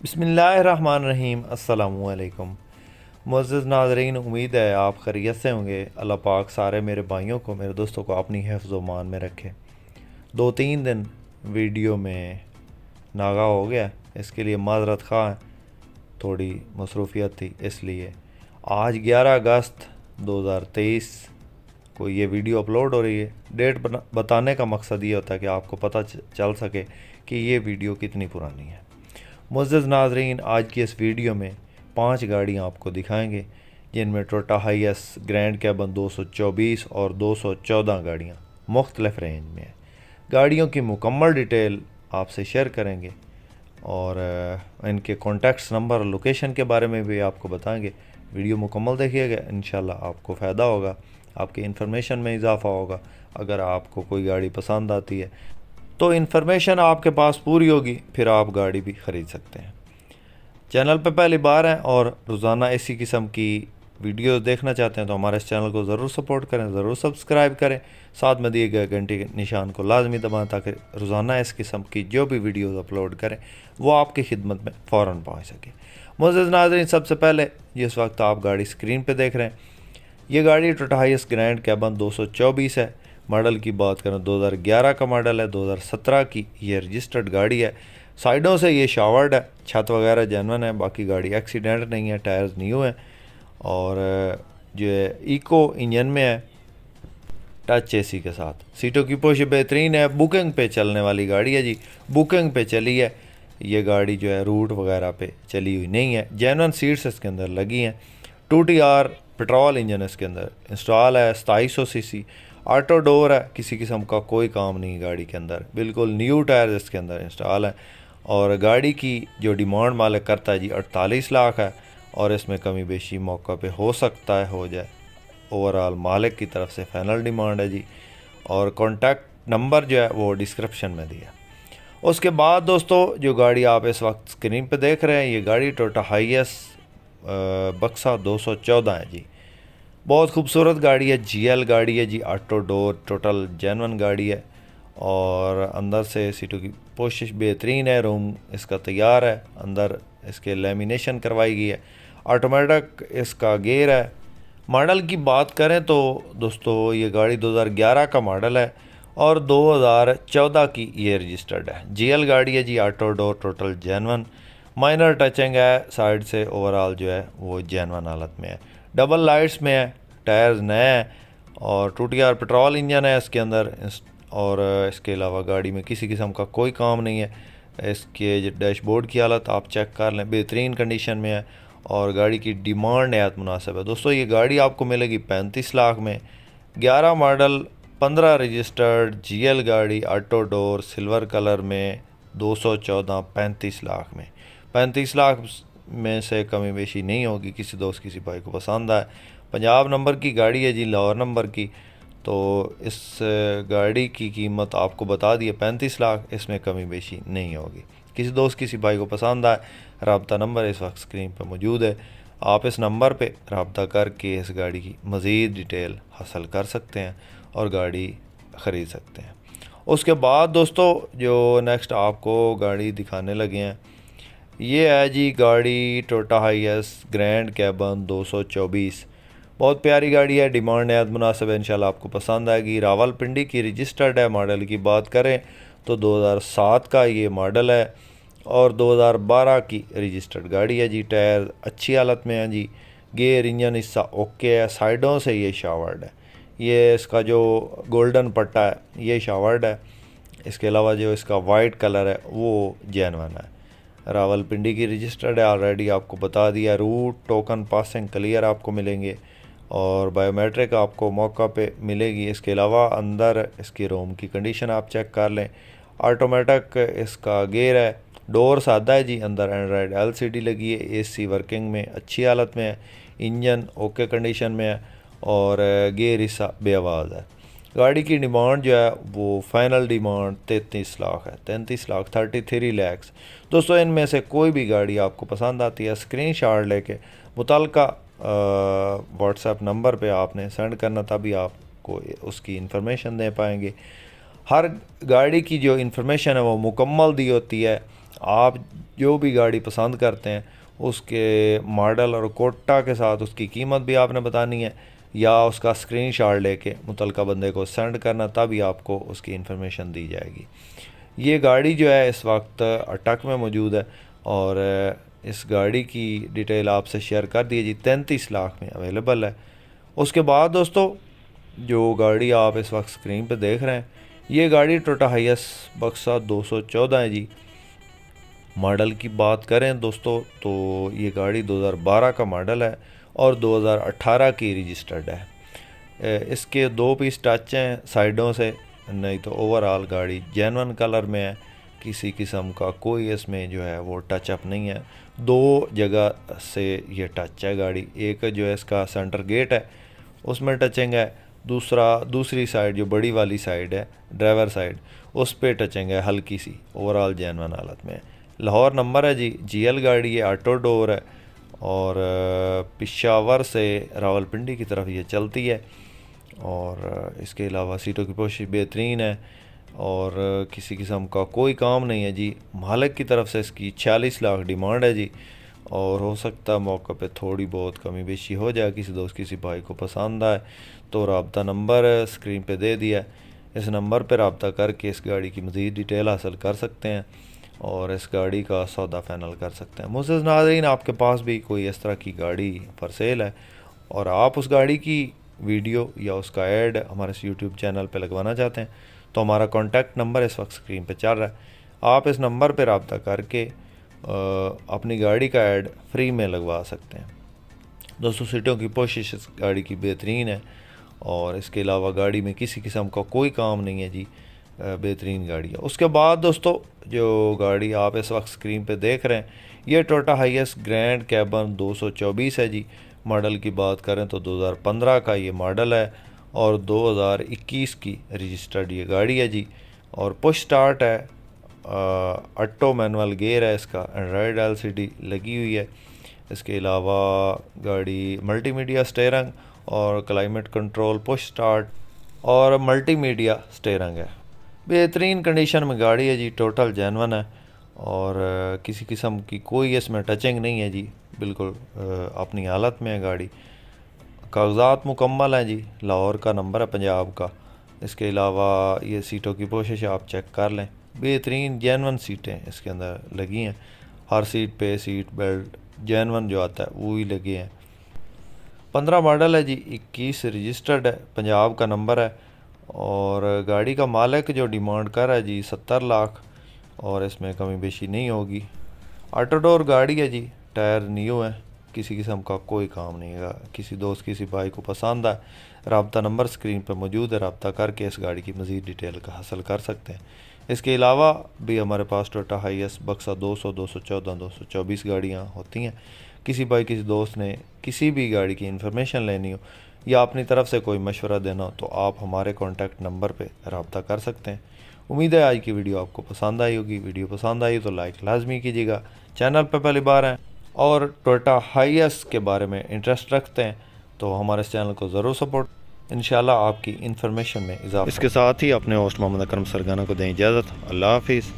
बिस्मिल्लाहिर्रहमानिर्रहीम। अस्सलामुअलैकुम मुअज़्ज़िज़ नाज़रीन, उम्मीद है आप खैरियत से होंगे। अल्लाह पाक सारे मेरे भाइयों को, मेरे दोस्तों को अपनी हिफ्ज़ व मान में रखे। 2-3 दिन वीडियो में नागा हो गया, इसके लिए माज़रत ख़्वाह हैं, थोड़ी मसरूफ़ियत थी इसलिए। आज 11 अगस्त 2023 को ये वीडियो अपलोड हो रही है। डेट बताने का मकसद ये होता है कि आपको पता चल सके कि ये वीडियो कितनी पुरानी है। मुअज़्ज़िज़ नाज़रीन, आज की इस वीडियो में 5 गाड़ियाँ आपको दिखाएंगे, जिनमें टोयोटा हाईएस, ग्रैंड कैबन 224 और 214 गाड़ियाँ मुख्तलिफ़ रेंज में हैं। गाड़ियों की मुकम्मल डिटेल आपसे शेयर करेंगे और इनके कॉन्टैक्ट्स नंबर, लोकेशन के बारे में भी आपको बताएंगे। वीडियो मुकम्मल देखिएगा, इंशाल्लाह आपको फ़ायदा होगा, आपकी इन्फॉर्मेशन में इजाफ़ा होगा। अगर आपको कोई गाड़ी पसंद आती है तो इन्फॉर्मेशन आपके पास पूरी होगी, फिर आप गाड़ी भी ख़रीद सकते हैं। चैनल पर पहली बार हैं और रोज़ाना इसी किस्म की वीडियो देखना चाहते हैं तो हमारे इस चैनल को ज़रूर सपोर्ट करें, ज़रूर सब्सक्राइब करें, साथ में दिए गए घंटे के निशान को लाजमी दबाएं ताकि रोज़ाना इस किस्म की जो भी वीडियोज़ अपलोड करें वो आपकी खिदमत में फ़ौरन पहुँच सके। मुअज़्ज़िज़ नाज़रीन, सबसे पहले जिस वक्त आप गाड़ी स्क्रीन पर देख रहे हैं, ये गाड़ी टोयोटा हाईएस ग्रैंड कैबन 224 है। मॉडल की बात करें 2011 का मॉडल है, 2017 की ये रजिस्टर्ड गाड़ी है। साइडों से ये शावर्ड है, छत वगैरह जेन्युइन है, बाकी गाड़ी एक्सीडेंट नहीं है, टायर्स न्यू हैं और जो है इको इंजन में है, टच एसी के साथ। सीटों की पोश बेहतरीन है। बुकिंग पे चलने वाली गाड़ी है जी, बुकिंग पे चली है। ये गाड़ी जो है रूट वगैरह पे चली हुई नहीं है, जेन्युइन सीट्स इसके अंदर लगी हैं। 2TR पेट्रोल इंजन इसके अंदर इंस्टॉल है। 2700 सीसी ऑटो डोर है, किसी किस्म का कोई काम नहीं गाड़ी के अंदर, बिल्कुल न्यू टायर इसके अंदर इंस्टॉल है। और गाड़ी की जो डिमांड मालिक करता है जी 48 लाख है और इसमें कमी बेशी मौका पे हो सकता है हो जाए। ओवरऑल मालिक की तरफ से फाइनल डिमांड है जी। और कॉन्टैक्ट नंबर जो है वो डिस्क्रिप्शन में दिया। उसके बाद दोस्तों, जो गाड़ी आप इस वक्त स्क्रीन पे देख रहे हैं, ये गाड़ी टोयोटा हाईएस बक्सा 214 है जी। बहुत खूबसूरत गाड़ी है, जीएल गाड़ी है जी, ऑटो डोर, टोटल जेन्युइन गाड़ी है और अंदर से सीटों की पोशिश बेहतरीन है। रूम इसका तैयार है, अंदर इसके लेमिनेशन करवाई गई है। ऑटोमेटिक इसका गियर है। मॉडल की बात करें तो दोस्तों, ये गाड़ी 2011 का मॉडल है और 2014 की ये रजिस्टर्ड है। जीएल गाड़ी है जी, auto door, total genuine, minor touching है साइड से, ओवरऑल जो है वो जेन्युइन हालत में है। डबल लाइट्स में है, टायर्स नए हैं और 2TR पेट्रोल इंजन है इसके अंदर। और इसके अलावा गाड़ी में किसी किस्म का कोई काम नहीं है। इसके डैशबोर्ड की हालत आप चेक कर लें, बेहतरीन कंडीशन में है और गाड़ी की डिमांड नहायत मुनासिब है। दोस्तों, ये गाड़ी आपको मिलेगी 35 लाख में। 11 मॉडल, 15 रजिस्टर्ड, जीएल गाड़ी, ऑटो डोर, सिल्वर कलर में, 214, 35 लाख में। 35 लाख में से कमी बेशी नहीं होगी। किसी दोस्त किसी भाई को पसंद आए, पंजाब नंबर की गाड़ी है जी, लाहौर नंबर की, तो इस गाड़ी की कीमत आपको बता दी है 35 लाख, इसमें कमी बेशी नहीं होगी। किसी दोस्त किसी भाई को पसंद आए, रब्ता नंबर इस वक्त स्क्रीन पर मौजूद है, आप इस नंबर पे रब्ता करके इस गाड़ी की मज़ीद डिटेल हासिल कर सकते हैं और गाड़ी ख़रीद सकते हैं। उसके बाद दोस्तों, जो नेक्स्ट आपको गाड़ी दिखाने लगे हैं, ये है जी गाड़ी टोयोटा हाईएस ग्रैंड कैबन 224। बहुत प्यारी गाड़ी है, डिमांड नहायत मुनासिब है, इंशाल्लाह आपको पसंद आएगी। रावलपिंडी की रजिस्टर्ड है। मॉडल की बात करें तो 2007 का ये मॉडल है और 2012 की रजिस्टर्ड गाड़ी है जी। टायर अच्छी हालत में है जी, गेयर इंजन हिस्सा ओके है, साइडों से ये शावर्ड है। ये इसका जो गोल्डन पट्टा है ये शावर्ड है। इसके अलावा जो इसका वाइट कलर है वो जेन्युइन है। रावलपिंडी की रजिस्टर्ड है, ऑलरेडी आपको बता दिया। रूट, टोकन, पासिंग क्लियर आपको मिलेंगे और बायोमेट्रिक आपको मौका पे मिलेगी। इसके अलावा अंदर इसकी रूम की कंडीशन आप चेक कर लें। ऑटोमेटिक इसका गियर है। डोर सादा है जी, अंदर एंड्रॉयड एलसीडी लगी है। एसी वर्किंग में अच्छी हालत में है। इंजन ओके कंडीशन में है और गियर हिस्सा बेआवाज़ है। गाड़ी की डिमांड जो है वो फाइनल डिमांड 33 लाख है। 33 लाख, 33 लैक्स। दोस्तों, इनमें से कोई भी गाड़ी आपको पसंद आती है, स्क्रीनशॉट लेके मुतल्लिका व्हाट्सएप नंबर पे आपने सेंड करना, तभी आपको उसकी इन्फॉर्मेशन दे पाएंगे। हर गाड़ी की जो इन्फॉर्मेशन है वो मुकम्मल दी होती है। आप जो भी गाड़ी पसंद करते हैं उसके मॉडल और कोटा के साथ उसकी कीमत भी आपने बतानी है, या उसका स्क्रीनशॉट लेके मुतलका बंदे को सेंड करना, तभी आपको उसकी इन्फॉर्मेशन दी जाएगी। ये गाड़ी जो है इस वक्त अटक में मौजूद है और इस गाड़ी की डिटेल आपसे शेयर कर दी जी, 33 लाख में अवेलेबल है। उसके बाद दोस्तों जो गाड़ी आप इस वक्त स्क्रीन पे देख रहे हैं, ये गाड़ी टोयोटा हाइएस बक्सा 214 है जी। मॉडल की बात करें दोस्तों तो ये गाड़ी 2012 का मॉडल है और 2018 की रजिस्टर्ड है। इसके 2 पीस टच हैं साइडों से, नहीं तो ओवरऑल गाड़ी जेन्युइन कलर में है, किसी किस्म का कोई इसमें जो है वो टचअप नहीं है। 2 जगह से ये टच है गाड़ी, एक जो है इसका सेंटर गेट है उसमें टचिंग है, दूसरी साइड जो बड़ी वाली साइड है ड्राइवर साइड उस पर टचिंग है हल्की सी, ओवरऑल जेन्युइन हालत में है। लाहौर नंबर है जी, जीएल गाड़ी है, ऑटो डोर है और पेशावर से रावलपिंडी की तरफ ये चलती है। और इसके अलावा सीटों की पोशीश बेहतरीन है और किसी किस्म का कोई काम नहीं है जी। मालिक की तरफ से इसकी 46 लाख डिमांड है जी, और हो सकता है मौके पे थोड़ी बहुत कमी बेशी हो जाए, किसी दोस्त किसी भाई को पसंद आए तो रब्ता नंबर स्क्रीन पे दे दिया है, इस नंबर पर रब्ता करके इस गाड़ी की मज़ीद डिटेल हासिल कर सकते हैं और इस गाड़ी का सौदा फाइनल कर सकते हैं। मुझसे नाज़रीन, आपके पास भी कोई इस तरह की गाड़ी फॉर सेल है और आप उस गाड़ी की वीडियो या उसका ऐड हमारे यूट्यूब चैनल पे लगवाना चाहते हैं तो हमारा कॉन्टैक्ट नंबर इस वक्त स्क्रीन पे चल रहा है, आप इस नंबर पे रब्ता करके अपनी गाड़ी का ऐड फ्री में लगवा सकते हैं। दोस्तों सीटों की पोशीश इस गाड़ी की बेहतरीन है और इसके अलावा गाड़ी में किसी किस्म का कोई काम नहीं है जी, बेहतरीन गाड़ी है। उसके बाद दोस्तों जो गाड़ी आप इस वक्त स्क्रीन पे देख रहे हैं, ये टोयोटा हाइएस ग्रैंड कैबन 224 है जी। मॉडल की बात करें तो 2015 का ये मॉडल है और 2021 की रजिस्टर्ड ये गाड़ी है जी। और पुश स्टार्ट है, ऑटो मैनुअल गियर है इसका, एंड्रॉयड एलसीडी लगी हुई है। इसके अलावा गाड़ी मल्टीमीडिया स्टीयरिंग और क्लाइमेट कंट्रोल, पुश स्टार्ट और मल्टीमीडिया स्टीयरिंग है। बेहतरीन कंडीशन में गाड़ी है जी, टोटल जेन्युइन है और किसी किस्म की कोई इसमें टचिंग नहीं है जी, बिल्कुल अपनी हालत में है गाड़ी। कागजात मुकम्मल हैं जी, लाहौर का नंबर है पंजाब का। इसके अलावा ये सीटों की पोशीश आप चेक कर लें, बेहतरीन जेन्युइन सीटें इसके अंदर लगी हैं, हर सीट पे सीट बेल्ट जेन्युइन जो आता है वो ही लगे हैं। 15 मॉडल है जी, 21 रजिस्टर्ड है, पंजाब का नंबर है और गाड़ी का मालिक जो डिमांड कर रहा है जी 70 लाख और इसमें कमी बेशी नहीं होगी। ऑटो डोर गाड़ी है जी, टायर न्यू है, किसी किस्म का कोई काम नहीं है। किसी दोस्त किसी भाई को पसंद आए, रब्ता नंबर स्क्रीन पर मौजूद है, रब्ता करके इस गाड़ी की मज़ीद डिटेल का हासिल कर सकते हैं। इसके अलावा भी हमारे पास टोयोटा हाइएस बक्सा 200, 214, 224 गाड़ियाँ होती हैं। किसी भाई किसी दोस्त ने किसी भी गाड़ी की इन्फॉर्मेशन लेनी हो या अपनी तरफ से कोई मशवरा देना हो तो आप हमारे कॉन्टैक्ट नंबर पर रब्ता कर सकते हैं। उम्मीद है आज की वीडियो आपको पसंद आई होगी। वीडियो पसंद आई तो लाइक लाजमी कीजिएगा। चैनल पर पहली बार हैं और टोयोटा हाइएस के बारे में इंटरेस्ट रखते हैं तो हमारे इस चैनल को ज़रूर सपोर्ट, इंशाल्लाह आपकी इन्फॉर्मेशन में इजाफा। इसके साथ ही अपने होस्ट मोहम्मद अकरम सरगाना को दें इजाज़त। अल्लाह हाफिज़।